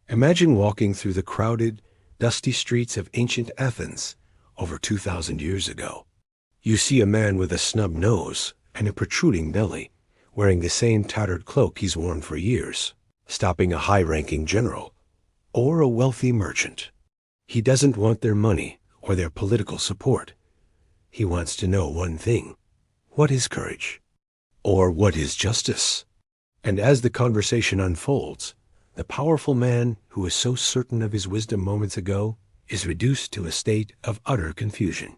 Imagine walking through the crowded, dusty streets of ancient Athens over 2,000 years ago. You see a man with a snub nose and a protruding belly, wearing the same tattered cloak he's worn for years, stopping a high-ranking general or a wealthy merchant. He doesn't want their money or their political support. He wants to know one thing: what is courage? Or what is justice? And as the conversation unfolds, the powerful man who was so certain of his wisdom moments ago is reduced to a state of utter confusion.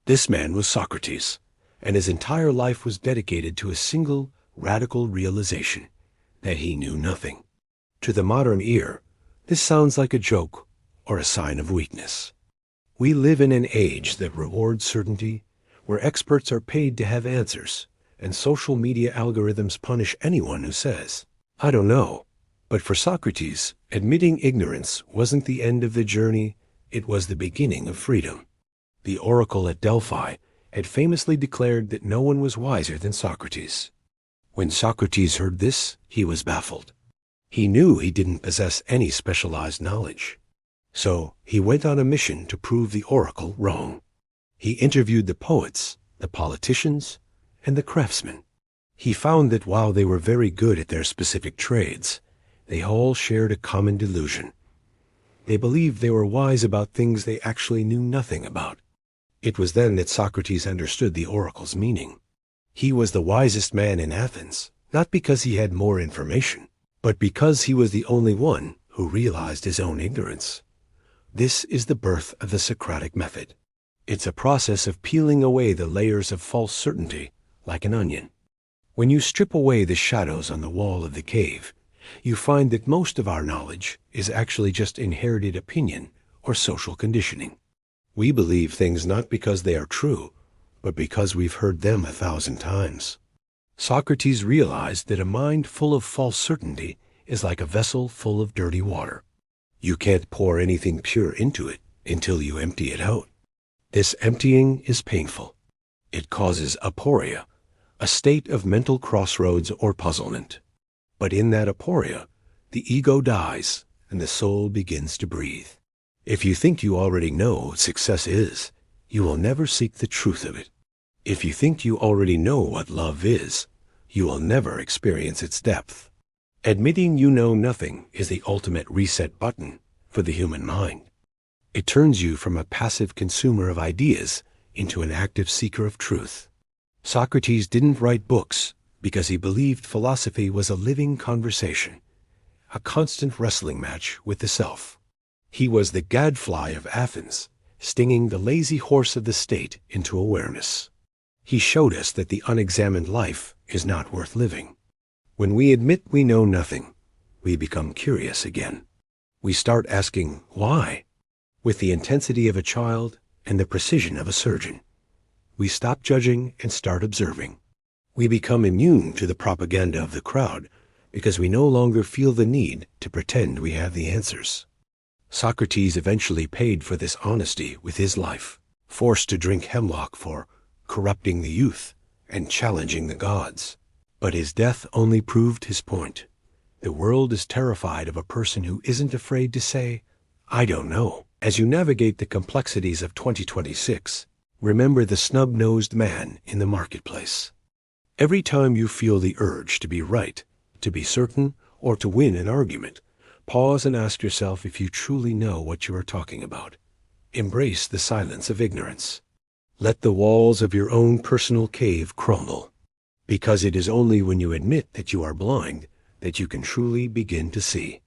This man was Socrates, and his entire life was dedicated to a single radical realization: that he knew nothing. To the modern ear, this sounds like a joke or a sign of weakness. We live in an age that rewards certainty, where experts are paid to have answers, and social media algorithms punish anyone who says, "I don't know." But for Socrates, admitting ignorance wasn't the end of the journey, it was the beginning of freedom. The oracle at Delphi had famously declared that no one was wiser than Socrates. When Socrates heard this, he was baffled. He knew he didn't possess any specialized knowledge. So he went on a mission to prove the oracle wrong. He interviewed the poets, the politicians, and the craftsmen. He found that while they were very good at their specific trades, they all shared a common delusion. They believed they were wise about things they actually knew nothing about. It was then that Socrates understood the oracle's meaning. He was the wisest man in Athens, not because he had more information, but because he was the only one who realized his own ignorance. This is the birth of the Socratic method. It's a process of peeling away the layers of false certainty like an onion. When you strip away the shadows on the wall of the cave, you find that most of our knowledge is actually just inherited opinion or social conditioning. We believe things not because they are true, but because we've heard them 1,000 times. Socrates realized that a mind full of false certainty is like a vessel full of dirty water. You can't pour anything pure into it until you empty it out. This emptying is painful. It causes aporia, a state of mental crossroads or puzzlement. But in that aporia, the ego dies and the soul begins to breathe. If you think you already know what success is, you will never seek the truth of it. If you think you already know what love is, you will never experience its depth. Admitting you know nothing is the ultimate reset button for the human mind. It turns you from a passive consumer of ideas into an active seeker of truth. Socrates didn't write books because he believed philosophy was a living conversation, a constant wrestling match with the self. He was the gadfly of Athens, stinging the lazy horse of the state into awareness. He showed us that the unexamined life is not worth living. When we admit we know nothing, we become curious again. We start asking why, with the intensity of a child and the precision of a surgeon. We stop judging and start observing. We become immune to the propaganda of the crowd because we no longer feel the need to pretend we have the answers. Socrates eventually paid for this honesty with his life, forced to drink hemlock for corrupting the youth and challenging the gods. But his death only proved his point. The world is terrified of a person who isn't afraid to say, "I don't know." As you navigate the complexities of 2026, remember the snub-nosed man in the marketplace. Every time you feel the urge to be right, to be certain, or to win an argument, pause and ask yourself if you truly know what you are talking about. Embrace the silence of ignorance. Let the walls of your own personal cave crumble, because it is only when you admit that you are blind that you can truly begin to see.